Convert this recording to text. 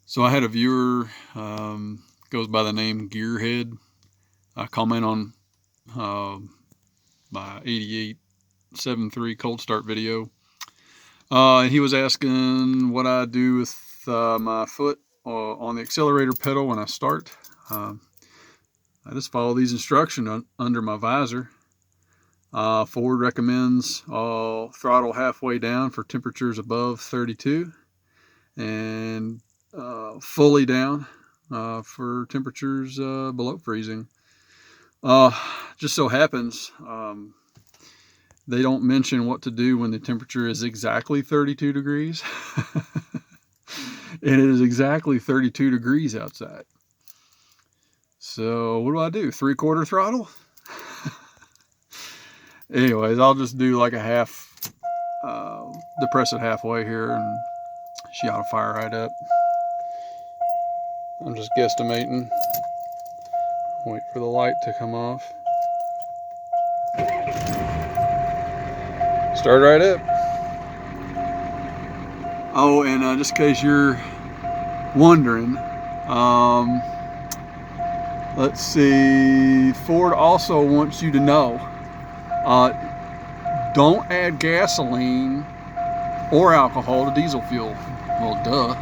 So I had a viewer, goes by the name Gearhead. I comment on my 88.73 cold start video. And he was asking what I do with my foot on the accelerator pedal when I start. I just follow these instructions under my visor. Ford recommends throttle halfway down for temperatures above 32 and fully down for temperatures below freezing. Just so happens they don't mention what to do when the temperature is exactly 32 degrees. And it is exactly 32 degrees outside. So what do? 3/4 throttle? Anyways, I'll just do like a half, depress it halfway here, and she ought to fire right up. I'm just guesstimating. Wait for the light to come off. Start right up. Oh, and just in case you're wondering, let's see, Ford also wants you to know, don't add gasoline or alcohol to diesel fuel. Well, duh.